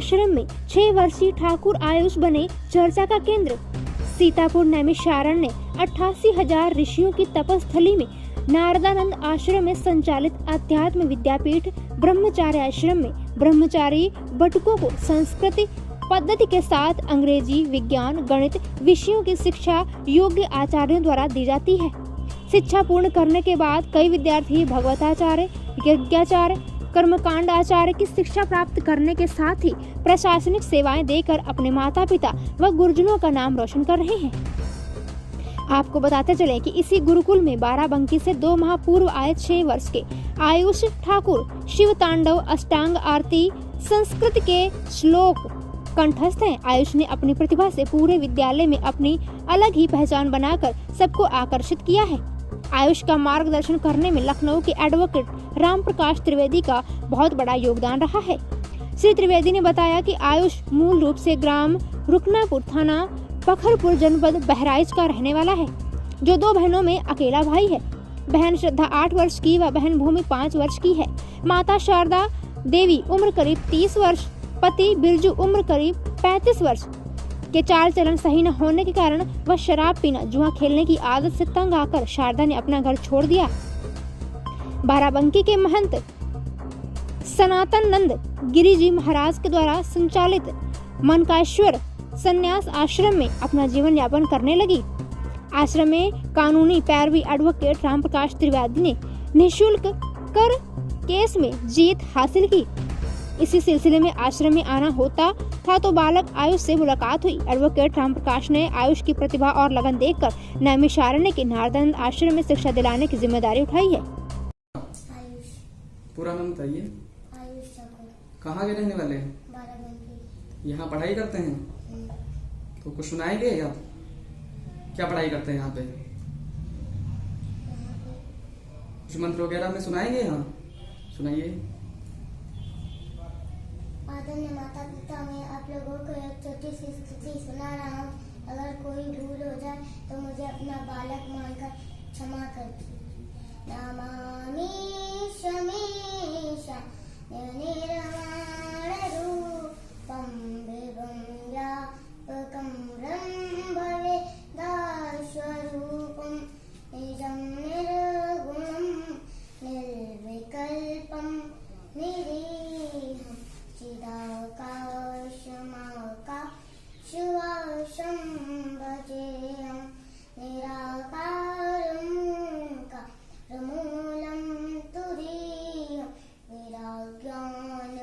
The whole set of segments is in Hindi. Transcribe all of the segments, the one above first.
आश्रम में 6 वर्षीय ठाकुर आयुष बने चर्चा का केंद्र। सीतापुर नैमिषारण्य 88,000 ऋषियों की तपस्थली में नारदानंद आश्रम में संचालित अध्यात्म विद्यापीठ ब्रह्मचार्य आश्रम में ब्रह्मचारी बटुकों को संस्कृत पद्धति के साथ अंग्रेजी, विज्ञान, गणित विषयों की शिक्षा योग्य आचार्यों द्वारा दी जाती है। शिक्षा पूर्ण करने के बाद कई विद्यार्थी भगवताचार्य, यज्ञाचार्य, कर्मकांड आचार्य की शिक्षा प्राप्त करने के साथ ही प्रशासनिक सेवाएं देकर अपने माता पिता व गुरुजनों का नाम रोशन कर रहे हैं। आपको बताते चले कि इसी गुरुकुल में बाराबंकी से 2 माह पूर्व आए 6 वर्ष के आयुष ठाकुर शिव तांडव अष्टांग आरती संस्कृत के श्लोक कंठस्थ हैं। आयुष ने अपनी प्रतिभा से पूरे विद्यालय में अपनी अलग ही पहचान बनाकर सबको आकर्षित किया है। आयुष का मार्गदर्शन करने में लखनऊ के एडवोकेट राम प्रकाश त्रिवेदी का बहुत बड़ा योगदान रहा है। श्री त्रिवेदी ने बताया कि आयुष मूल रूप से ग्राम रुकनापुर, थाना पखरपुर, जनपद बहराइच का रहने वाला है, जो 2 बहनों में अकेला भाई है। बहन श्रद्धा 8 वर्ष की व बहन भूमि 5 वर्ष की है। माता शारदा देवी उम्र करीब 30 वर्ष, पति बिरजू उम्र करीब 35 वर्ष के चाल चलन सही न होने के कारण वह शराब पीना, जुआ खेलने की आदत से तंग आकर शारदा ने अपना घर छोड़ दिया। बाराबंकी के महंत सनातन नंद गिरी जी महाराज के द्वारा संचालित मनकाश्वर संन्यास आश्रम में अपना जीवन यापन करने लगी। आश्रम में कानूनी पैरवी एडवोकेट राम प्रकाश त्रिवेदी ने निःशुल्क कर केस में जीत हासिल की। इसी सिलसिले में आश्रम में आना होता था तो बालक आयुष से मुलाकात हुई। एडवोकेट राम प्रकाश ने आयुष की प्रतिभा और लगन देखकर नैमिषारण्य के नारदानंद आश्रम में शिक्षा दिलाने की जिम्मेदारी उठाई है। पूरा नाम बताइए। आयुष ठाकुर। कहाँ के रहने वाले हैं? बाराबंकी। यहाँ पढ़ाई करते हैं? तो कुछ सुनाएंगे आप? क्या पढ़ाई करते हैं यहाँ पे? कुछ मंत्र वगैरह में सुनाएंगे? यहाँ सुनाइए। आदरणीय माता पिता, मैं आप लोगों को एक छोटी सी स्तुति सुना रहा हूँ। अगर कोई भूल हो जाए तो मुझे अपना बालक मानकर क्षमा करती। नमामि शमीशा निर्वाण रूपम विभुं व्यापकं ब्रह्मवे दास्वरूपं निजं निर्गुणं निर्विकल्पं निरीहं चिदाकाशमाकाशवासं भजेऽहं निराकारं कारमूलं तुरीयं विराज्ञान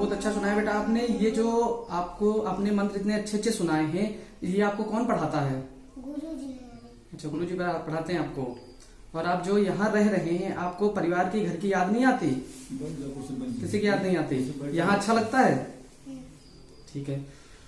बहुत अच्छा सुनाया बेटा आपने। ये जो आपको आपने मंत्र इतने अच्छे अच्छे सुनाए हैं, ये आपको कौन पढ़ाता है? गुरुजी ने। अच्छा, गुरुजी पढ़ाते हैं आपको। और आप जो यहाँ रह रहे हैं, आपको परिवार के घर की याद नहीं आती? किसी की याद नहीं आती? यहाँ अच्छा लगता है? ठीक है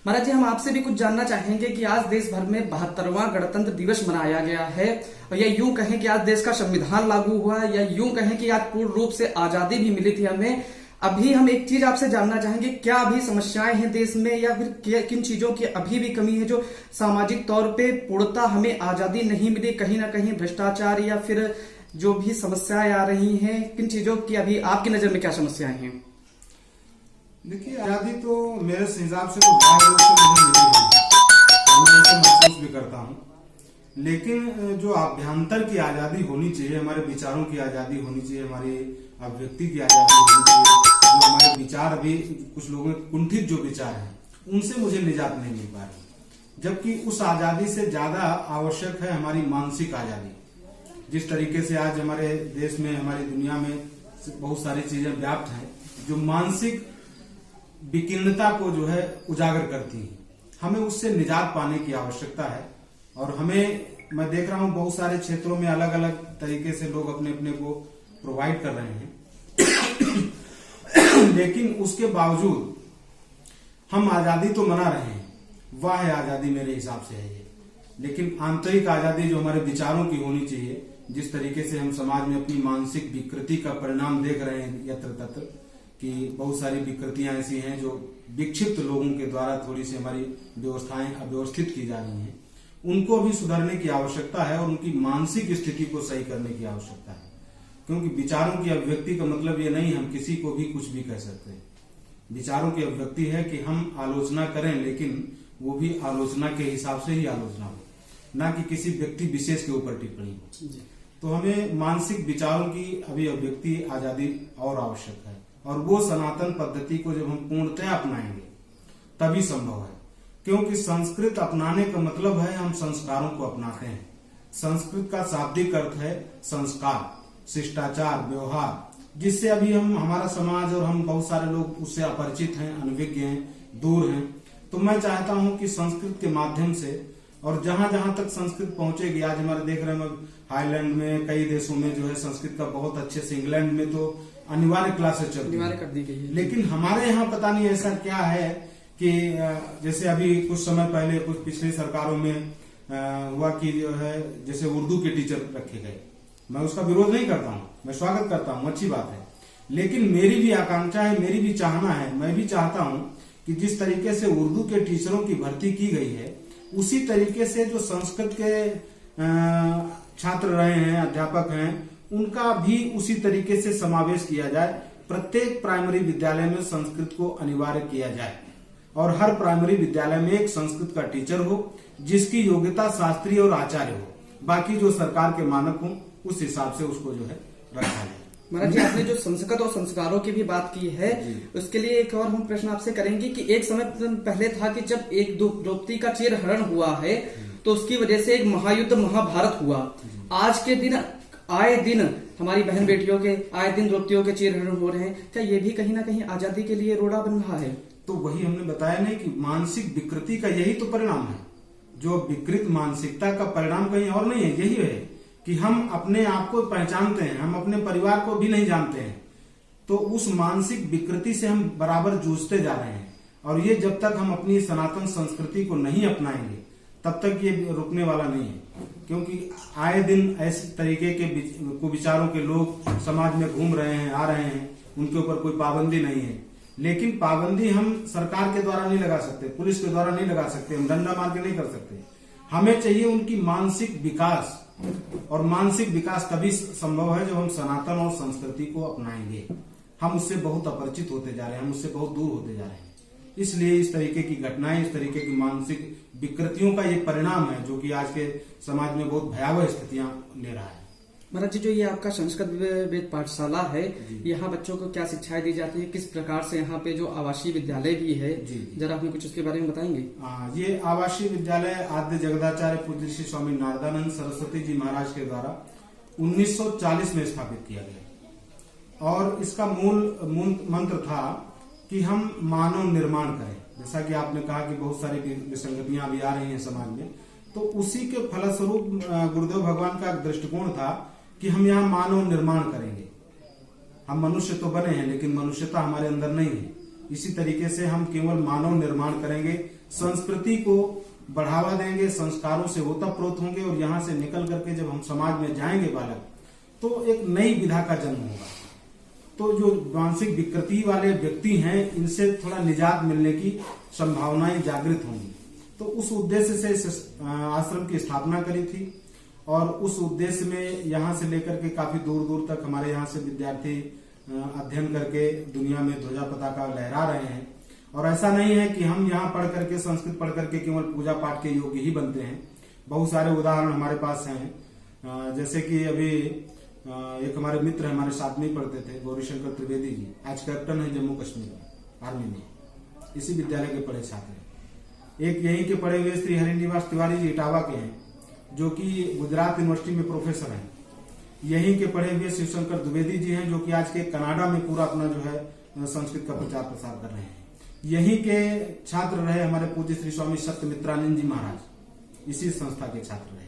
महाराज जी, हम आपसे भी कुछ जानना चाहेंगे कि आज देश भर में 72वां गणतंत्र दिवस मनाया गया है, और या यूं कहें कि आज देश का संविधान लागू हुआ, या यूं कहें कि आज पूर्ण रूप से आजादी भी मिली थी हमें। अभी हम एक चीज आपसे जानना चाहेंगे, क्या अभी समस्याएं हैं देश में, या फिर किन चीजों की अभी भी कमी है जो सामाजिक तौर पे पूर्णतः हमें आजादी नहीं मिली? कहीं ना कहीं भ्रष्टाचार या फिर जो भी समस्याएं आ रही हैं, किन चीजों की अभी आपकी नजर में क्या समस्याएं हैं? देखिए, आजादी तो मेरे हिसाब से तो बाह्य रूप से मुझे मिली है, मैं इसे महसूस भी करता हूँ। लेकिन जो आभ्यंतर की आजादी होनी चाहिए, हमारे विचारों की आजादी होनी चाहिए, हमारी अभिव्यक्ति की आजादी होनी चाहिए, जो हमारे विचार अभी कुछ लोगों के कुंठित जो विचार हैं, उनसे मुझे निजात नहीं मिल पा रही। जबकि उस आजादी से ज्यादा आवश्यक है हमारी मानसिक आजादी। जिस तरीके से आज हमारे देश में, हमारी दुनिया में बहुत सारी चीजें व्याप्त हैं जो मानसिक विकीर्णता को जो है उजागर करती है, हमें उससे निजात पाने की आवश्यकता है। और मैं देख रहा हूं बहुत सारे क्षेत्रों में अलग अलग तरीके से लोग अपने अपने को प्रोवाइड कर रहे हैं लेकिन उसके बावजूद हम आजादी तो मना रहे हैं, वह है आजादी मेरे हिसाब से है ये। लेकिन आंतरिक आजादी जो हमारे विचारों की होनी चाहिए, जिस तरीके से हम समाज में अपनी मानसिक विकृति का परिणाम देख रहे हैं यत्र तत्र, कि बहुत सारी विकृतियां ऐसी हैं जो विक्षिप्त लोगों के द्वारा थोड़ी सी हमारी व्यवस्थाएं अव्यवस्थित की जा रही हैं, उनको भी सुधारने की आवश्यकता है और उनकी मानसिक स्थिति को सही करने की आवश्यकता है। क्योंकि विचारों की अभिव्यक्ति का मतलब ये नहीं हम किसी को भी कुछ भी कह सकते हैं। विचारों की अभिव्यक्ति है कि हम आलोचना करें, लेकिन वो भी आलोचना के हिसाब से ही आलोचना हो, ना कि किसी व्यक्ति विशेष के ऊपर टिप्पणी हो। तो हमें मानसिक विचारों की अभी अभिव्यक्ति आजादी और आवश्यक है, और वो सनातन पद्धति को जब हम पूर्णतः अपनाएंगे तभी संभव है। क्योंकि संस्कृत अपनाने का मतलब है हम संस्कारों को अपनाते हैं। संस्कृत का शाब्दिक अर्थ है संस्कार, शिष्टाचार, व्यवहार, जिससे अभी हमारा समाज और हम बहुत सारे लोग उससे अपरिचित हैं, अनभिज्ञ हैं, दूर हैं। तो मैं चाहता हूं कि संस्कृत के माध्यम से, और जहां जहां तक संस्कृत पहुंचेगी, आज हमारे देख रहे हैं हाईलैंड में, कई देशों में जो है संस्कृत का बहुत अच्छे से, इंग्लैंड में तो अनिवार्य क्लासेस चलती अनिवार्य कर दी गई है। लेकिन हमारे यहाँ पता नहीं ऐसा क्या है कि जैसे अभी कुछ समय पहले कुछ पिछली सरकारों में हुआ कि जो है जैसे उर्दू के टीचर रखे गए। मैं उसका विरोध नहीं करता हूँ, मैं स्वागत करता हूँ, अच्छी बात है। लेकिन मेरी भी आकांक्षा है, मेरी भी चाहना है, मैं भी चाहता हूँ कि जिस तरीके से उर्दू के टीचरों की भर्ती की गई है, उसी तरीके से जो संस्कृत के छात्र रहे हैं, अध्यापक हैं, उनका भी उसी तरीके से समावेश किया जाए। प्रत्येक प्राइमरी विद्यालय में संस्कृत को अनिवार्य किया जाए, और हर प्राइमरी विद्यालय में एक संस्कृत का टीचर हो जिसकी योग्यता शास्त्रीय और आचार्य हो। बाकी जो सरकार के मानक हो उस हिसाब से उसको जो है रखा जाए। महाराज जी, आपने जो संस्कृत और संस्कारों की भी बात की है, उसके लिए एक और हम प्रश्न आपसे करेंगे कि एक समय पहले था कि जब एक द्रौपदी का चीरहरण हुआ है तो उसकी वजह से एक महायुद्ध, महाभारत हुआ। आज के दिन आए दिन हमारी बहन बेटियों के आए दिन द्रौपदियों के चीरहरण हो रहे हैं। क्या ये भी कहीं ना कहीं आजादी के लिए रोड़ा बन रहा है? तो वही हमने बताया नहीं कि मानसिक विकृति का यही तो परिणाम है। जो विकृत मानसिकता का परिणाम कहीं और नहीं है, यही है कि हम अपने आप को पहचानते हैं, हम अपने परिवार को भी नहीं जानते हैं। तो उस मानसिक विकृति से हम बराबर जूझते जा रहे हैं, और ये जब तक हम अपनी सनातन संस्कृति को नहीं अपनाएंगे तब तक ये रुकने वाला नहीं है। क्योंकि आए दिन ऐसे तरीके के कुविचारों के लोग समाज में घूम रहे हैं, आ रहे हैं, उनके ऊपर कोई पाबंदी नहीं है। लेकिन पाबंदी हम सरकार के द्वारा नहीं लगा सकते, पुलिस के द्वारा नहीं लगा सकते, हम डंडा मार के नहीं कर सकते। हमें चाहिए उनकी मानसिक विकास, और मानसिक विकास तभी संभव है जब हम सनातन और संस्कृति को अपनाएंगे। हम उससे बहुत अपरिचित होते जा रहे हैं, हम उससे बहुत दूर होते जा रहे हैं। इसलिए इस तरीके की घटनाएं, इस तरीके की मानसिक विकृतियों का ये परिणाम है जो कि आज के समाज में बहुत भयावह स्थितियां ले रहा है। महाराज जी, जो ये आपका संस्कृत वेद पाठशाला है, यहाँ बच्चों को क्या शिक्षाएं दी जाती है, किस प्रकार से यहाँ पे जो आवासीय विद्यालय भी है, जरा हमें कुछ उसके बारे में बताएंगे? ये आवासीय विद्यालय आद्य जगदाचार्य पूज्य श्री स्वामी नारदानंद सरस्वती जी महाराज के द्वारा 1940 में स्थापित किया गया, और इसका मूल मंत्र था कि हम मानव निर्माण करें। जैसा कि आपने कहा कि बहुत सारी विसंगतियां अभी आ रही हैं समाज में, तो उसी के फलस्वरूप गुरुदेव भगवान का दृष्टिकोण था कि हम यहाँ मानव निर्माण करेंगे। हम मनुष्य तो बने हैं लेकिन मनुष्यता हमारे अंदर नहीं है। इसी तरीके से हम केवल मानव निर्माण करेंगे, संस्कृति को बढ़ावा देंगे, संस्कारों से ओतप्रोत होंगे और यहाँ से निकल करके जब हम समाज में जाएंगे बालक, तो एक नई विधा का जन्म होगा। तो जो मानसिक विकृति वाले व्यक्ति हैं, इनसे थोड़ा निजात मिलने की संभावनाएं जागृत होंगी। तो उस उद्देश्य से इस आश्रम की स्थापना करी थी और उस उद्देश्य में यहाँ से लेकर के काफी दूर दूर तक हमारे यहाँ से विद्यार्थी अध्ययन करके दुनिया में ध्वजा पताका लहरा रहे हैं। और ऐसा नहीं है कि हम यहाँ पढ़ करके, संस्कृत पढ़ करके केवल पूजा पाठ के योग्य ही बनते हैं। बहुत सारे उदाहरण हमारे पास हैं। जैसे कि अभी एक हमारे मित्र हमारे साथ में पढ़ते थे, गौरीशंकर त्रिवेदी जी, आज कैप्टन है जम्मू कश्मीर आर्मी में, इसी विद्यालय के पढ़े छात्र। एक यहीं के पढ़े हुए श्री हरिनिवास तिवारी जी इटावा के हैं, जो कि गुजरात यूनिवर्सिटी में प्रोफेसर हैं। यहीं के पढ़े हुए शिवशंकर द्विवेदी जी हैं, जो कि आज के कनाडा में पूरा अपना जो है संस्कृत का प्रचार प्रसार कर रहे हैं। यहीं के छात्र रहे हमारे पूज्य श्री स्वामी सत्यमित्रानंद जी महाराज, इसी संस्था के छात्र रहे।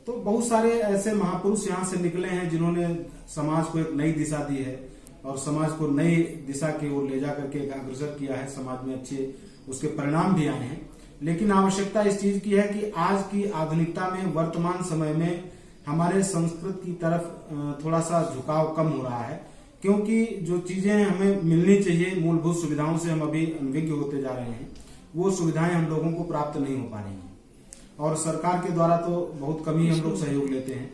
तो बहुत सारे ऐसे महापुरुष यहाँ से निकले हैं जिन्होंने समाज को एक नई दिशा दी है और समाज को नई दिशा की ओर ले जाकर के अग्रसर किया है। समाज में अच्छे उसके परिणाम भी आए हैं। लेकिन आवश्यकता इस चीज की है कि आज की आधुनिकता में, वर्तमान समय में हमारे संस्कृत की तरफ थोड़ा सा झुकाव कम हो रहा है, क्योंकि जो चीजें हमें मिलनी चाहिए, मूलभूत सुविधाओं से हम अभी अनभिज्ञ होते जा रहे हैं। वो सुविधाएं हम लोगों को प्राप्त नहीं हो पा रही हैं और सरकार के द्वारा तो बहुत कम ही हम लोग सहयोग लेते हैं।